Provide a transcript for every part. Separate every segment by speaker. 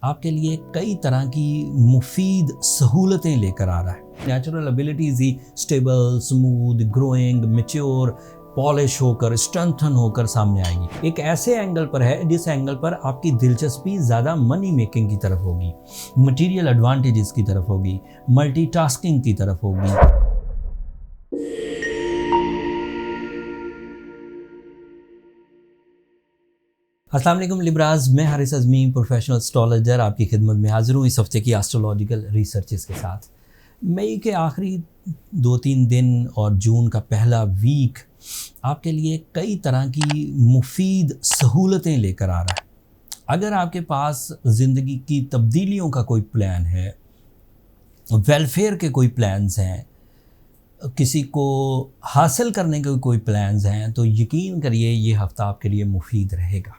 Speaker 1: आपके लिए कई तरह की मुफीद सहूलतें लेकर आ रहा है। नेचुरल एबिलिटीज़ ही stable, smooth, growing, mature, polish होकर, स्ट्रेंथन होकर सामने आएगी। एक ऐसे एंगल पर है जिस एंगल पर आपकी दिलचस्पी ज़्यादा मनी मेकिंग की तरफ होगी, मटेरियल एडवांटेजेस की तरफ होगी, मल्टीटास्किंग की तरफ होगी। अस्सलाम वालेकुम लिब्राज, मैं हारिस अज़मी, प्रोफेशनल एस्ट्रोलॉजर, आपकी खिदमत में हाजिर हूँ इस हफ्ते की एस्ट्रोलॉजिकल रिसर्चेस के साथ। मई के आखिरी 2-3 दिन और जून का पहला वीक आपके लिए कई तरह की मुफीद सहूलतें लेकर आ रहा है। अगर आपके पास ज़िंदगी की तब्दीलियों का कोई प्लान है, वेलफेयर के कोई प्लान्स हैं, किसी को हासिल करने के कोई प्लान्स हैं, तो यकीन करिए ये हफ़्ता आपके लिए मुफीद रहेगा।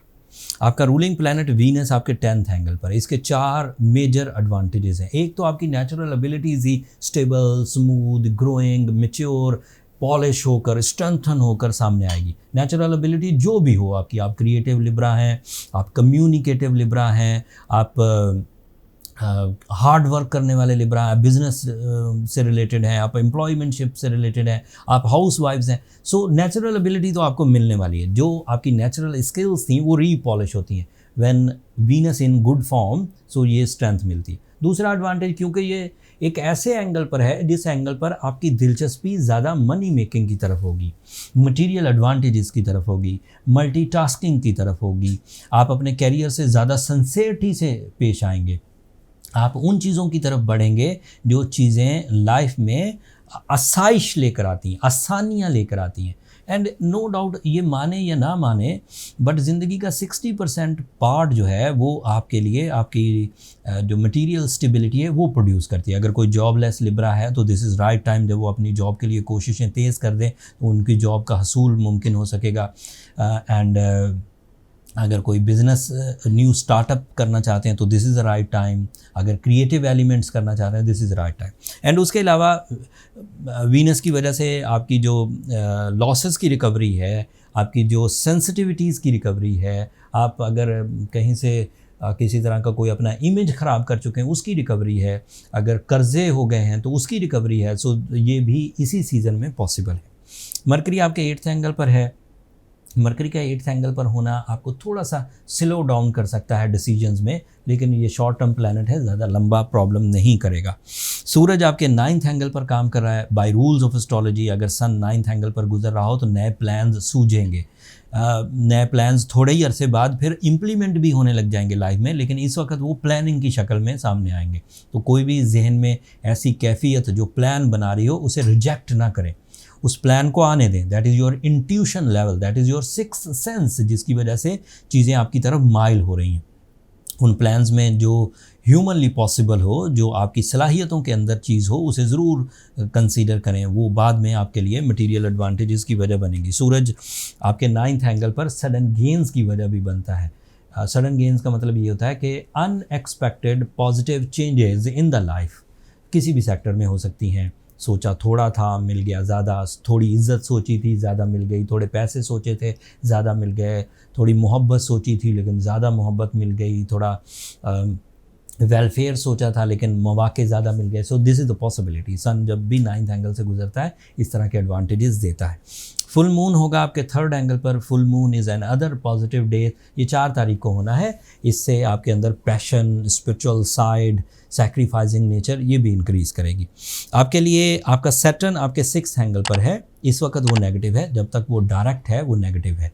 Speaker 1: आपका रूलिंग प्लैनेट वीनस आपके 10th एंगल पर, इसके 4 मेजर एडवांटेजेस हैं। एक तो आपकी नेचुरल एबिलिटीज़ ही stable, smooth, growing, mature, polish होकर, स्ट्रेंथन होकर सामने आएगी। नेचुरल एबिलिटी जो भी हो आपकी, आप क्रिएटिव लिब्रा हैं, आप कम्युनिकेटिव लिब्रा हैं, आप हार्ड वर्क करने वाले लिब्रा हैं, बिजनेस से रिलेटेड हैं, आप एम्प्लॉयमेंटशिप से रिलेटेड हैं, आप हाउस वाइफ्स हैं। सो नेचुरल एबिलिटी तो आपको मिलने वाली है। जो आपकी नेचुरल स्किल्स थी वो रीपॉलिश होती हैं when Venus in good form, so ये स्ट्रेंथ मिलती है। दूसरा एडवांटेज, क्योंकि ये एक ऐसे एंगल पर है जिस एंगल पर आपकी दिलचस्पी ज़्यादा मनी मेकिंग की तरफ होगी, मटेरियल एडवांटेजेस की तरफ होगी, मल्टीटास्किंग की तरफ होगी। आप अपने कैरियर से ज़्यादा सिंसियरिटी से पेश आएंगे, आप उन चीज़ों की तरफ बढ़ेंगे जो चीज़ें लाइफ में आसाइश लेकर आती हैं, आसानियाँ लेकर आती हैं। एंड नो डाउट, ये माने या ना माने, बट ज़िंदगी का 60% पार्ट जो है वो आपके लिए आपकी जो मटेरियल स्टेबिलिटी है वो प्रोड्यूस करती है। अगर कोई जॉबलेस लिब्रा है तो दिस इज़ राइट टाइम जब वो अपनी जॉब के लिए कोशिशें तेज़ कर दें तो उनकी जॉब का हसूल मुमकिन हो सकेगा। एंड अगर कोई बिज़नेस न्यू स्टार्टअप करना चाहते हैं तो this is the right time. अगर क्रिएटिव एलिमेंट्स करना चाहते हैं this is the right time. And उसके अलावा वीनस की वजह से आपकी जो लॉसेस की रिकवरी है, आपकी जो सेंसिटिविटीज़ की रिकवरी है, आप अगर कहीं से किसी तरह का कोई अपना इमेज ख़राब कर चुके हैं उसकी रिकवरी है, अगर कर्ज़े हो गए हैं तो उसकी रिकवरी है। सो ये भी इसी सीज़न में पॉसिबल है। मरकरी आपके 8th एंगल पर है। मरकरी का 8th एंगल पर होना आपको थोड़ा सा स्लो डाउन कर सकता है डिसीजंस में, लेकिन ये शॉर्ट टर्म प्लैनेट है, ज़्यादा लंबा प्रॉब्लम नहीं करेगा। सूरज आपके 9th एंगल पर काम कर रहा है। बाय रूल्स ऑफ एस्ट्रोलॉजी अगर सन 9th एंगल पर गुजर रहा हो तो नए प्लान्स सूझेंगे। नए प्लान्स थोड़े ही अरसे बाद फिर इम्प्लीमेंट भी होने लग जाएंगे लाइफ में, लेकिन इस वक्त वो प्लानिंग की शक्ल में सामने आएंगे। तो कोई भी जहन में ऐसी कैफियत जो प्लान बना रही हो उसे रिजेक्ट ना करें, उस प्लान को आने दें। That is your intuition level, that is your sixth sense, जिसकी वजह से चीज़ें आपकी तरफ माइल हो रही हैं। उन प्लान्स में जो ह्यूमनली पॉसिबल हो, जो आपकी सलाहियतों के अंदर चीज़ हो, उसे ज़रूर कंसीडर करें। वो बाद में आपके लिए मटेरियल एडवांटेजेस की वजह बनेगी। सूरज आपके 9th एंगल पर सडन गेंस की वजह भी बनता है। सडन गेंस का मतलब ये होता है कि unexpected positive changes in the life किसी भी सेक्टर में हो सकती हैं। सोचा थोड़ा था, मिल गया ज़्यादा, थोड़ी इज्जत सोची थी, ज़्यादा मिल गई, थोड़े पैसे सोचे थे, ज़्यादा मिल गए, थोड़ी मोहब्बत सोची थी लेकिन ज़्यादा मोहब्बत मिल गई, थोड़ा वेलफेयर सोचा था लेकिन मौके ज़्यादा मिल गए। So this is the possibility. Sun जब भी 9th एंगल से गुजरता है इस तरह के एडवांटेजेस देता है। फुल मून होगा आपके 3rd एंगल पर। Full moon is an other positive day. ये 4 तारीख को होना है। इससे आपके अंदर passion, spiritual side, sacrificing nature ये भी इंक्रीज़ करेगी। आपके लिए आपका सैटर्न आपके 6th एंगल पर है। इस वक्त वो नेगेटिव है, जब तक वो डायरेक्ट है वो नेगेटिव है।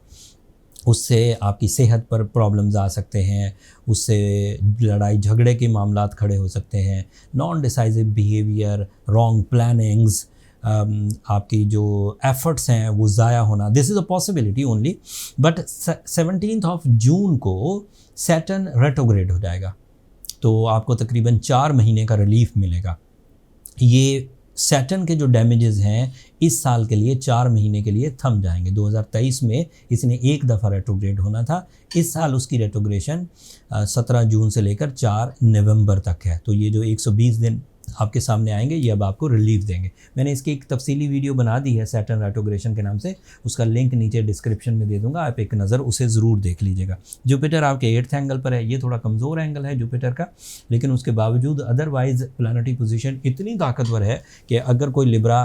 Speaker 1: उससे आपकी सेहत पर प्रॉब्लम्स आ सकते हैं, उससे लड़ाई झगड़े के मामलात खड़े हो सकते हैं, non decisive behaviour, wrong plannings, आपकी जो एफर्ट्स हैं वो ज़ाया होना, this is a possibility only. But 17th of June को सैटर्न रेट्रोग्रेड हो जाएगा, तो आपको तकरीबन 4 महीने का रिलीफ मिलेगा। ये सैटर्न के जो डैमेजेस हैं इस साल के लिए 4 महीने के लिए थम जाएंगे। 2023 में इसने एक दफ़ा रेट्रोग्रेड होना था, इस साल उसकी रेट्रोग्रेशन 17 जून से लेकर 4 नवंबर तक है। तो ये जो 120 दिन आपके सामने आएंगे, ये अब आपको रिलीफ देंगे। मैंने इसकी एक तफसीली वीडियो बना दी है सैटर्न रेट्रोग्रेशन के नाम से, उसका लिंक नीचे डिस्क्रिप्शन में दे दूंगा, आप एक नज़र उसे ज़रूर देख लीजिएगा। जुपिटर आपके 8th एंगल पर है, ये थोड़ा कमज़ोर एंगल है जुपिटर का, लेकिन उसके बावजूद अदरवाइज़ प्लानिटरी पोजीशन इतनी ताकतवर है कि अगर कोई लिब्रा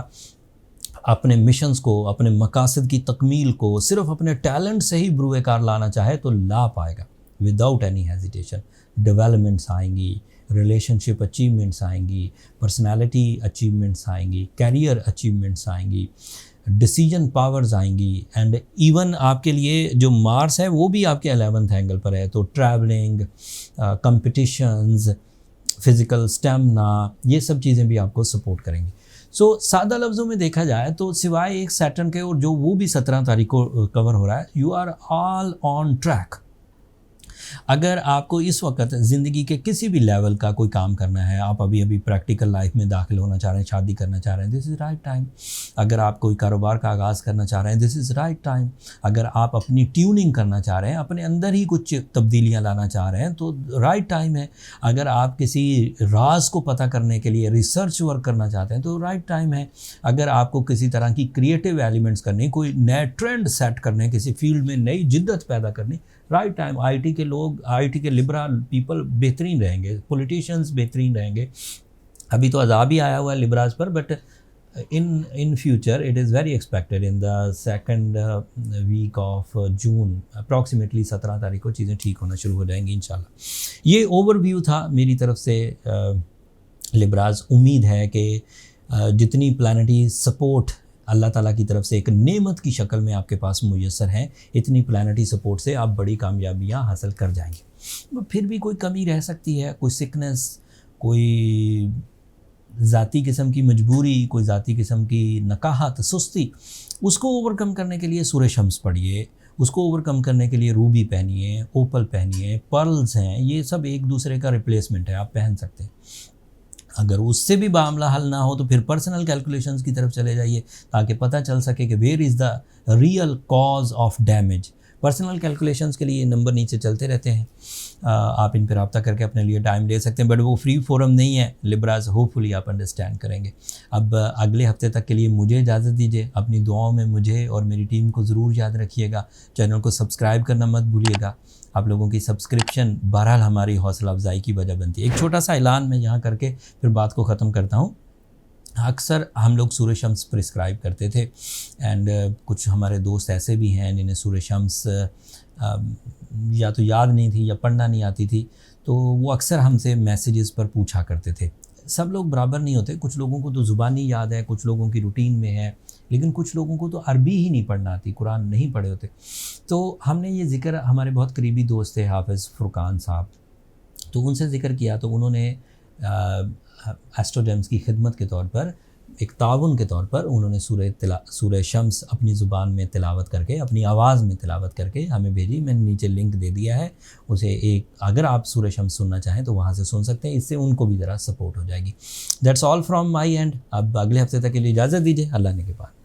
Speaker 1: अपने मिशंस को, अपने मकासद की तकमील को सिर्फ अपने टैलेंट से ही बुरुए कार लाना चाहे तो ला पाएगा विदाउट एनी हेजिटेशन। डेवलपमेंट्स आएंगी, रिलेशनशिप अचीवमेंट्स आएंगी, पर्सनालिटी अचीवमेंट्स आएंगी, कैरियर अचीवमेंट्स आएंगी, डिसीजन पावर्स आएंगी, एंड इवन आपके लिए जो मार्स है वो भी आपके 11th एंगल पर है, तो ट्रैवलिंग, कंपटिशंस, फिज़िकल स्टेमिना, ये सब चीज़ें भी आपको सपोर्ट करेंगी। सो सादा लफ्ज़ों में देखा जाए तो सिवाय एक सैटर्न के, और जो वो भी 17 तारीख को कवर हो रहा है, you are all on track. अगर आपको इस वक्त ज़िंदगी के किसी भी लेवल का कोई काम करना है, आप अभी प्रैक्टिकल लाइफ में दाखिल होना चाह रहे हैं, शादी करना चाह रहे हैं, दिस इज़ राइट टाइम। अगर आप कोई कारोबार का आगाज़ करना चाह रहे हैं, दिस इज़ राइट टाइम। अगर आप अपनी ट्यूनिंग करना चाह रहे हैं, अपने अंदर ही कुछ तब्दीलियाँ लाना चाह रहे हैं, तो राइट टाइम है। अगर आप किसी राज को पता करने के लिए रिसर्च वर्क करना चाहते हैं तो राइट टाइम है। अगर आपको किसी तरह की क्रिएटिव एलिमेंट्स करनी, कोई नए ट्रेंड सेट करने, किसी फील्ड में नई जिद्दत पैदा करनी, राइट टाइम। आईटी के लोग, आईटी के लिब्रा पीपल बेहतरीन रहेंगे, पॉलिटिशियंस बेहतरीन रहेंगे। अभी तो अज़ाब ही आया हुआ है लिब्राज पर, but in future it is very expected in the second week of June, approximately 17 तारीख को चीज़ें ठीक होना शुरू हो जाएंगी इंशाल्लाह। ये ओवरव्यू था मेरी तरफ से लिब्राज। उम्मीद है कि जितनी प्लानिटरी सपोर्ट अल्लाह ताला की तरफ से एक नेमत की शक्ल में आपके पास मुयस्सर हैं, इतनी प्लानिटरी सपोर्ट से आप बड़ी कामयाबियां हासिल कर जाएंगे। फिर भी कोई कमी रह सकती है, कोई सिकनेस, कोई ज़ाती किस्म की मजबूरी, कोई ज़ाती किस्म की नकाहत, सुस्ती, उसको ओवरकम करने के लिए सूरह शम्स पढ़िए। उसको ओवरकम करने के लिए रूबी पहनिए, ओपल पहनिए, पर्ल्स हैं, ये सब एक दूसरे का रिप्लेसमेंट है, आप पहन सकते हैं। अगर उससे भी मामला हल ना हो तो फिर पर्सनल कैलकुलेशंस की तरफ चले जाइए, ताकि पता चल सके कि where is the real cause of damage. Personal calculations के लिए नंबर नीचे चलते रहते हैं, आप इन पर रब्ता करके अपने लिए टाइम ले सकते हैं, बट वो फ्री फोरम नहीं है लिब्राज, होपफुली आप अंडरस्टैंड करेंगे। अब अगले हफ्ते तक के लिए मुझे इजाज़त दीजिए। अपनी दुआओं में मुझे और मेरी टीम को ज़रूर याद रखिएगा। चैनल को सब्सक्राइब करना मत भूलिएगा। आप लोगों की सब्सक्रिप्शन बहरहाल हमारी हौसला अफजाई की वजह बनती है। एक छोटा सा ऐलान मैं यहाँ करके फिर बात को ख़त्म करता हूँ। अक्सर हम लोग सूरह शम्स प्रिस्क्राइब करते थे, एंड कुछ हमारे दोस्त ऐसे भी हैं जिन्हें सूरह शम्स या तो याद नहीं थी या पढ़ना नहीं आती थी, तो वो अक्सर हमसे मैसेजेस पर पूछा करते थे। सब लोग बराबर नहीं होते, कुछ लोगों को तो ज़ुबानी याद है, कुछ लोगों की रूटीन में है, लेकिन कुछ लोगों को तो अरबी ही नहीं पढ़ना आती, कुरान नहीं पढ़े होते। तो हमने ये ज़िक्र, हमारे बहुत करीबी दोस्त थे हाफिज़ फुरकान साहब, तो उनसे ज़िक्र किया, तो उन्होंने एस्ट्रोडेम्स की खिदमत के तौर पर, एक ताउन के तौर पर, उन्होंने सूरह शम्स अपनी ज़ुबान में तिलावत करके, अपनी आवाज़ में तिलावत करके हमें भेजी। मैंने नीचे लिंक दे दिया है उसे, एक अगर आप सूरह शम्स सुनना चाहें तो वहाँ से सुन सकते हैं, इससे उनको भी ज़रा सपोर्ट हो जाएगी। That's all from my and. अब अगले हफ्ते तक के लिए इजाज़त दीजिए, अल्लाह ने के बाद।